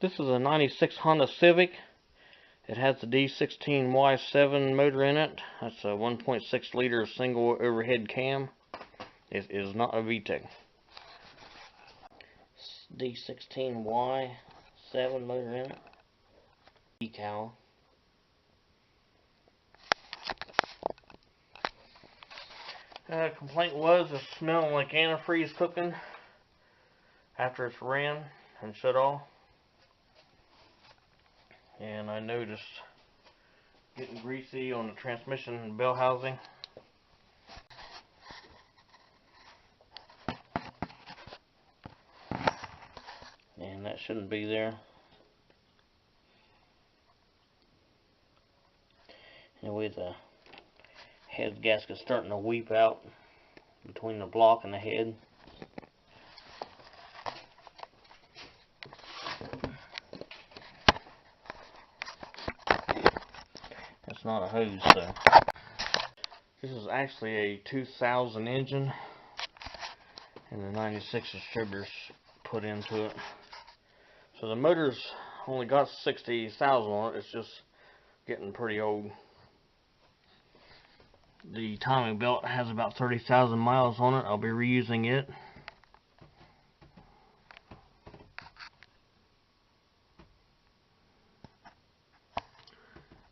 This is a 96 Honda Civic. It has the D16y7 motor in it. That's a 1.6 liter single overhead cam. It is not a VTEC. D16y7 motor in it. Decal. Complaint was it's smelling like antifreeze cooking after it's ran and shut off. And I noticed getting greasy on the transmission bell housing. And that shouldn't be there. Anyway, the head gasket's starting to weep out between the block and the head. It's not a hose, so. This is actually a 2000 engine, and the 96 distributors put into it. So the motor's only got 60,000 on it. It's just getting pretty old. The timing belt has about 30,000 miles on it. I'll be reusing it.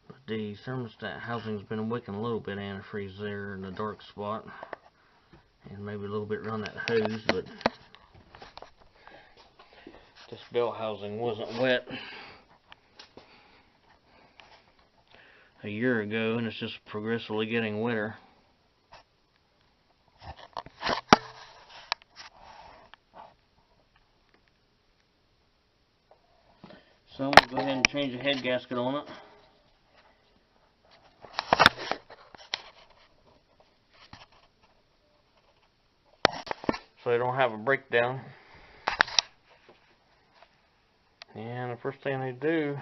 But the thermostat housing's been wicking a little bit antifreeze there in the dark spot, and maybe a little bit around that hose, but this belt housing wasn't wet a year ago, and it's just progressively getting wetter. So I'm going to go ahead and change the head gasket on it. So they don't have a breakdown. And the first thing they do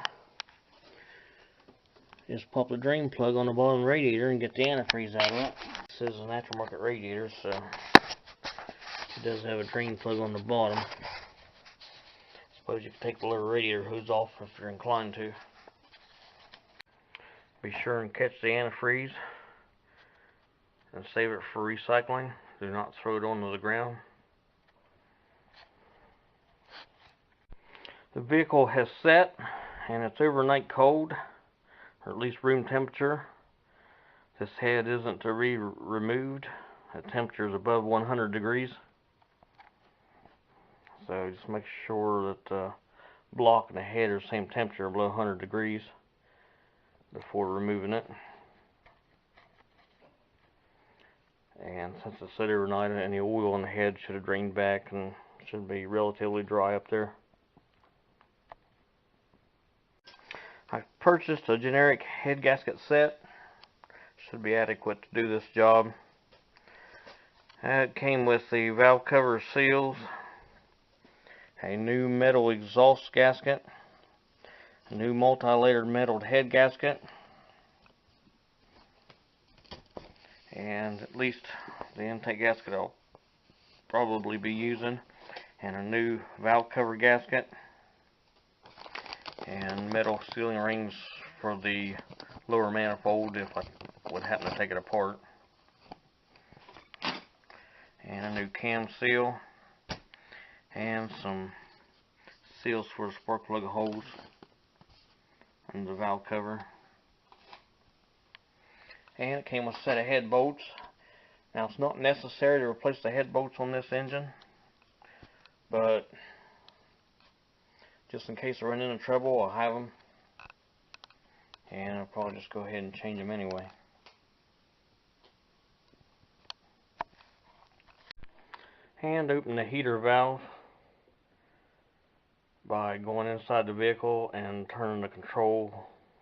is pop the drain plug on the bottom radiator and get the antifreeze out of it. This is an aftermarket radiator, so it does have a drain plug on the bottom. I suppose you can take the little radiator hose off if you're inclined to. Be sure and catch the antifreeze and save it for recycling. Do not throw it onto the ground. The vehicle has set, and it's overnight cold, or at least room temperature. This head isn't to be removed. The temperature is above 100 degrees. So just make sure that the block and the head are the same temperature, below 100 degrees, before removing it. And since it's set overnight, any oil on the head should have drained back and should be relatively dry up there. I purchased a generic head gasket set. Should be adequate to do this job. It came with the valve cover seals, a new metal exhaust gasket, a new multi-layered metal head gasket, and at least the intake gasket I'll probably be using, and a new valve cover gasket, and metal sealing rings for the lower manifold if I would happen to take it apart, and a new cam seal, and some seals for the spark plug holes and the valve cover. And it came with a set of head bolts. Now it's not necessary to replace the head bolts on this engine, but just in case I run into trouble, I'll have them, and I'll probably just go ahead and change them anyway. And open the heater valve by going inside the vehicle and turning the control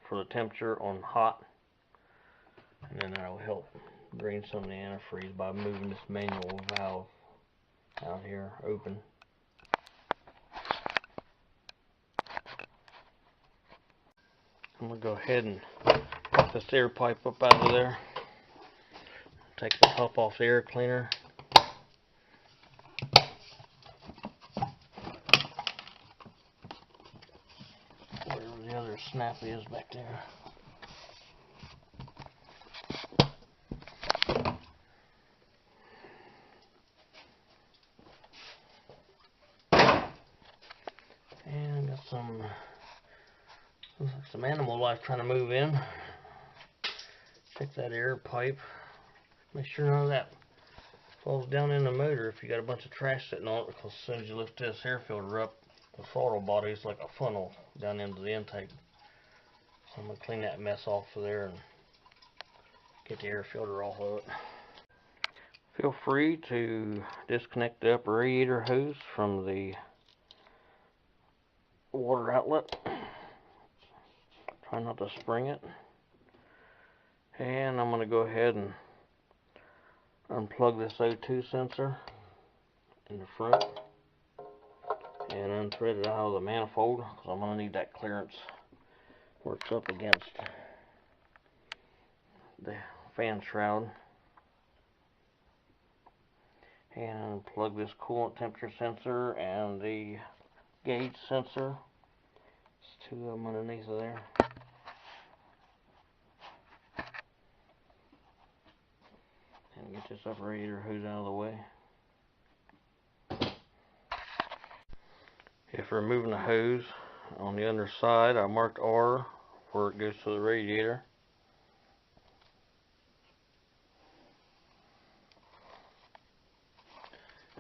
for the temperature on hot, and then that will help drain some of the antifreeze by moving this manual valve out here open. I'm going to go ahead and pop this air pipe up out of there. Take the top off the air cleaner. snap is back there. And got some, looks like some animal life trying to move in. Check that air pipe. Make sure none of that falls down in the motor if you got a bunch of trash sitting on it, because as soon as you lift this air filter up, the throttle body is like a funnel down into the intake. So I'm going to clean that mess off of there and get the air filter off of it. Feel free to disconnect the upper radiator hose from the water outlet. Try not to spring it. And I'm going to go ahead and unplug this O2 sensor in the front and unthread it out of the manifold, because I'm going to need that clearance where it's up against the fan shroud. And unplug this coolant temperature sensor and the gauge sensor. There's two of them underneath of there. And get this upper radiator hose out of the way. If removing the hose, on the underside I marked R where it goes to the radiator.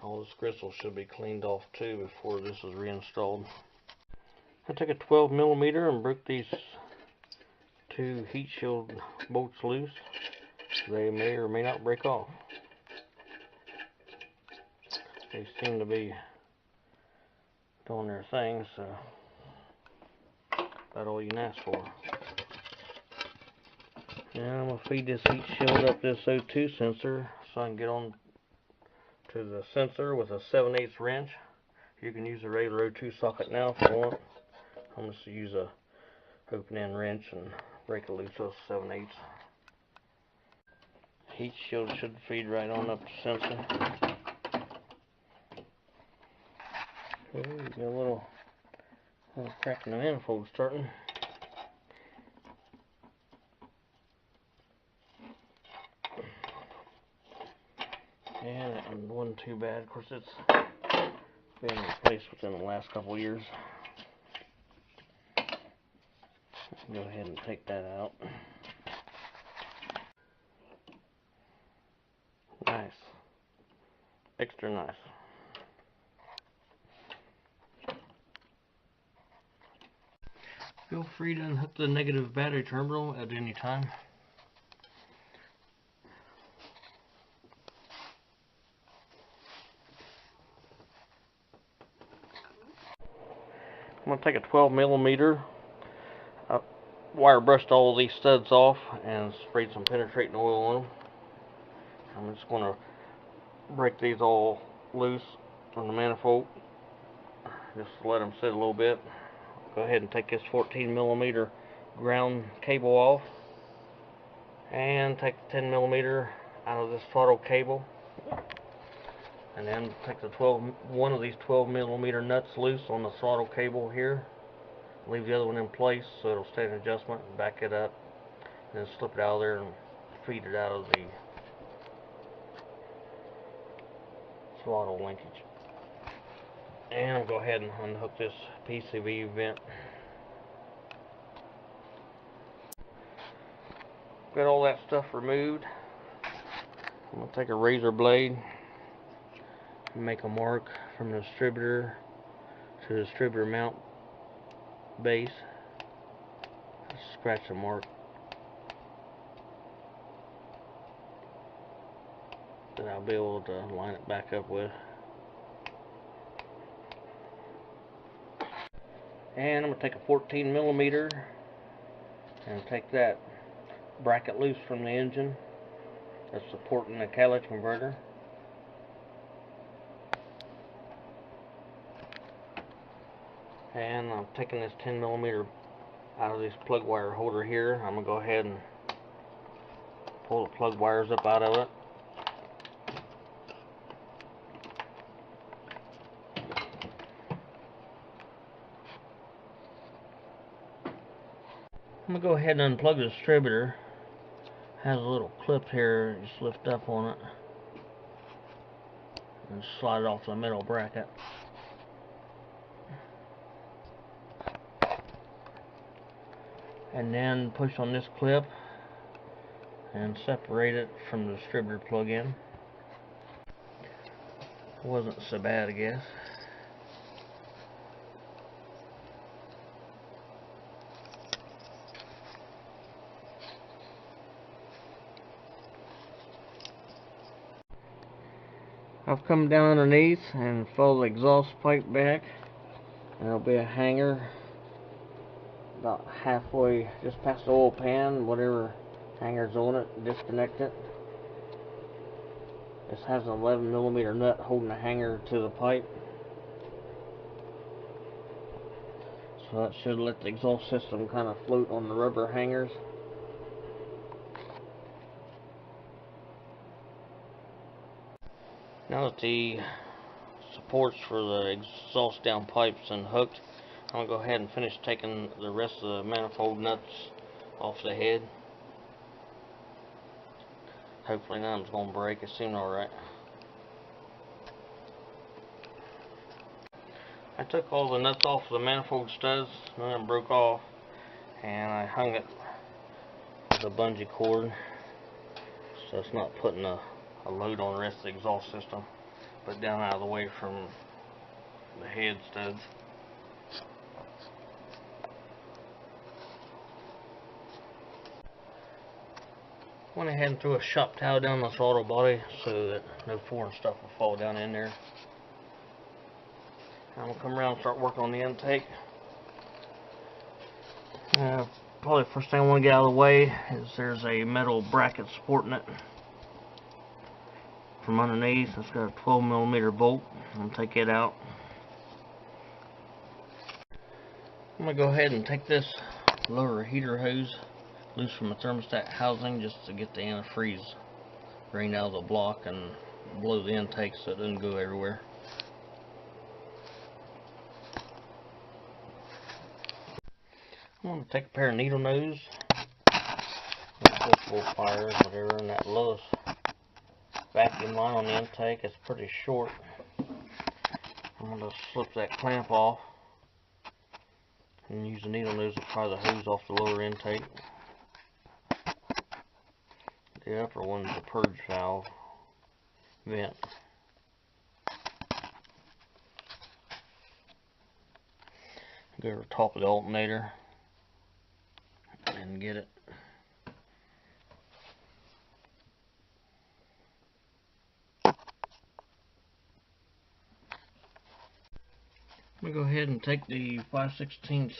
All this gristle should be cleaned off too before this is reinstalled. I took a 12mm and broke these two heat shield bolts loose. They may or may not break off. They seem to be doing their thing, so about all you can ask for. Now I'm going to feed this heat shield up this O2 sensor so I can get on to the sensor with a 7/8 wrench. You can use a regular O2 socket now if you want. I'm just going to use a open-end wrench and break it loose with 7/8. Heat shield should feed right on up the sensor. Oh, got a little crack in the manifold starting. And that one wasn't too bad. Of course, it's been replaced within the last couple of years. Go ahead and take that out. Nice. Extra nice. Feel free to unhook the negative battery terminal at any time. I'm going to take a 12mm. I wire brushed all these studs off and sprayed some penetrating oil on them. I'm just going to break these all loose on the manifold, just to let them sit a little bit. Go ahead and take this 14mm ground cable off, and take the 10mm out of this throttle cable, and then take the one of these 12mm nuts loose on the throttle cable here. Leave the other one in place so it'll stay in adjustment, and back it up, and then slip it out of there and feed it out of the throttle linkage. And I'll go ahead and unhook this PCV vent. Got all that stuff removed. I'm going to take a razor blade and make a mark from the distributor to the distributor mount base. Scratch a mark that I'll be able to line it back up with. And I'm going to take a 14mm and take that bracket loose from the engine that's supporting the catalytic converter. And I'm taking this 10mm out of this plug wire holder here. I'm going to go ahead and pull the plug wires up out of it. I'm going to go ahead and unplug the distributor. It has a little clip here, just lift up on it and slide it off the metal bracket. And then push on this clip and separate it from the distributor plug-in. Wasn't so bad, I guess. I've come down underneath and fold the exhaust pipe back, and there'll be a hanger about halfway, just past the oil pan, whatever hanger's on it, disconnect it. This has an 11mm nut holding the hanger to the pipe, so that should let the exhaust system kind of float on the rubber hangers. Now that the supports for the exhaust down pipes unhooked, I'm going to go ahead and finish taking the rest of the manifold nuts off the head. Hopefully none of them's going to break. It seemed alright. I took all the nuts off the manifold studs, none of them broke off, and I hung it with a bungee cord so it's not putting a load on the rest of the exhaust system, but down out of the way from the head studs. Went ahead and threw a shop towel down the throttle body so that no foreign stuff will fall down in there. I'm going to come around and start working on the intake. Probably the first thing I want to get out of the way is there's a metal bracket supporting it from underneath. It's got a 12mm bolt. I'm going to take it out. I'm going to go ahead and take this lower heater hose loose from the thermostat housing just to get the antifreeze drained out of the block and blow the intake so it doesn't go everywhere. I'm going to take a pair of needle nose, adjustable pliers, whatever, and that lowest vacuum line on the intake is pretty short. I'm going to slip that clamp off and use the needle nose to pry the hose off the lower intake. The upper one's a purge valve vent. Go to the top of the alternator and get it. I'm going to go ahead and take the 5/16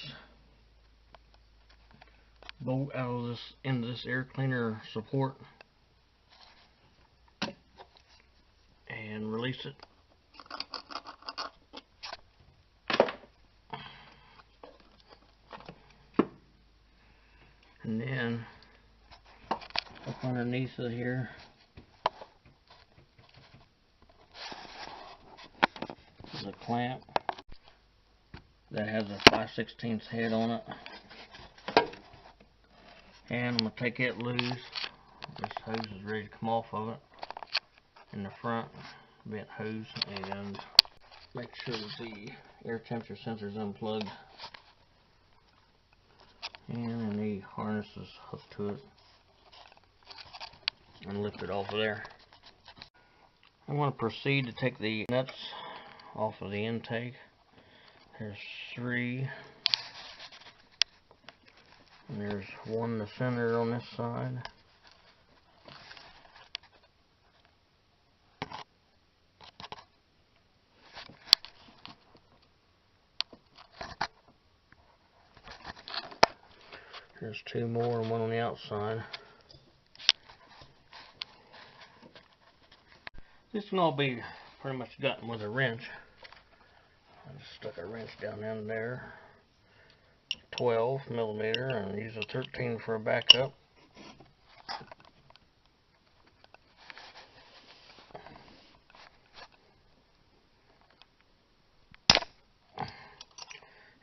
bolt out of this into this air cleaner support and release it. And then up underneath it here is a clamp that has a 5/16 head on it. And I'm going to take it loose. This hose is ready to come off of it in the front vent hose, and make sure that the air temperature sensor is unplugged and any harness is hooked to it, and lift it off of there. I want to proceed to take the nuts off of the intake. There's 3. And there's one in the center on this side. There's 2 more and one on the outside. This can all be pretty much gotten with a wrench. I just stuck a wrench down in there. 12mm, and use a 13 for a backup.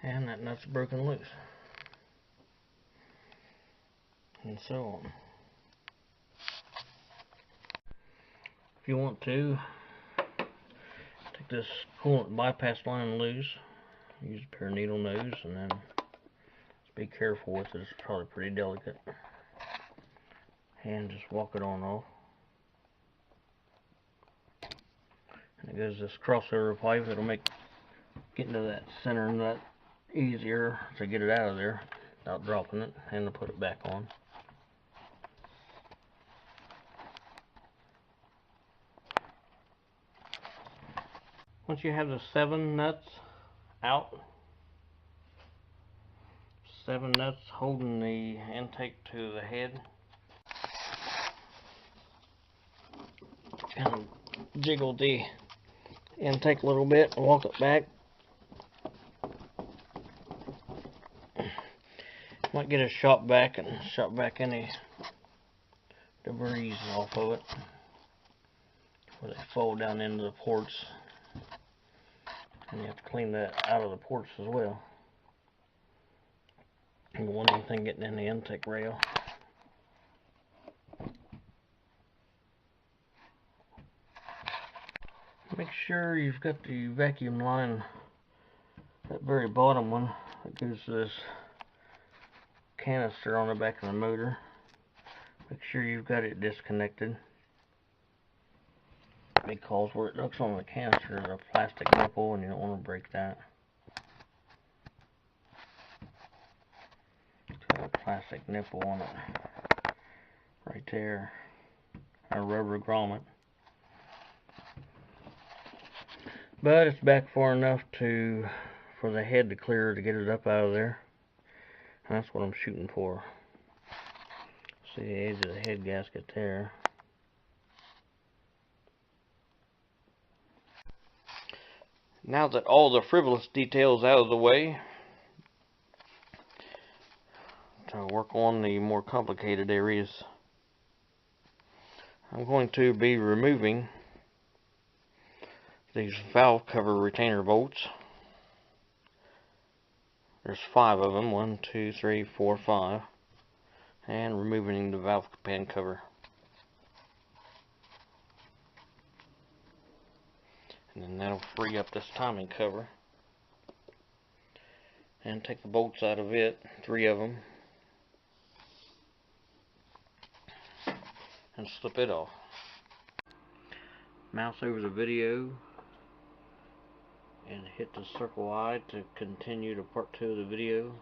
And that nut's broken loose. and so on. If you want to, take this coolant bypass line loose, use a pair of needle nose, and then just be careful with it. It's probably pretty delicate. And just walk it on off. And it goes this crossover pipe. It'll make getting to that center nut easier to get it out of there without dropping it, and to put it back on. Once you have the 7 nuts out, 7 nuts holding the intake to the head, kind of jiggle the intake a little bit and walk it back. Might get a shop back and shop back any debris off of it where they fall down into the ports, and you have to clean that out of the ports as well. And one other thing, getting in the intake rail. Make sure you've got the vacuum line, that very bottom one that goes to this canister on the back of the motor. Make sure you've got it disconnected, because where it hooks on the canister is a plastic nipple, and you don't want to break that. It's got a plastic nipple on it right there, a rubber grommet. But it's back far enough for the head to clear to get it up out of there. And that's what I'm shooting for. See the edge of the head gasket there. Now that all the frivolous details out of the way, to work on the more complicated areas, I'm going to be removing these valve cover retainer bolts. There's 5 of them, 1, 2, 3, 4, 5, and removing the valve pan cover. And then that'll free up this timing cover. And take the bolts out of it, 3 of them, and slip it off. Mouse over the video and hit the circle I to continue to part 2 of the video.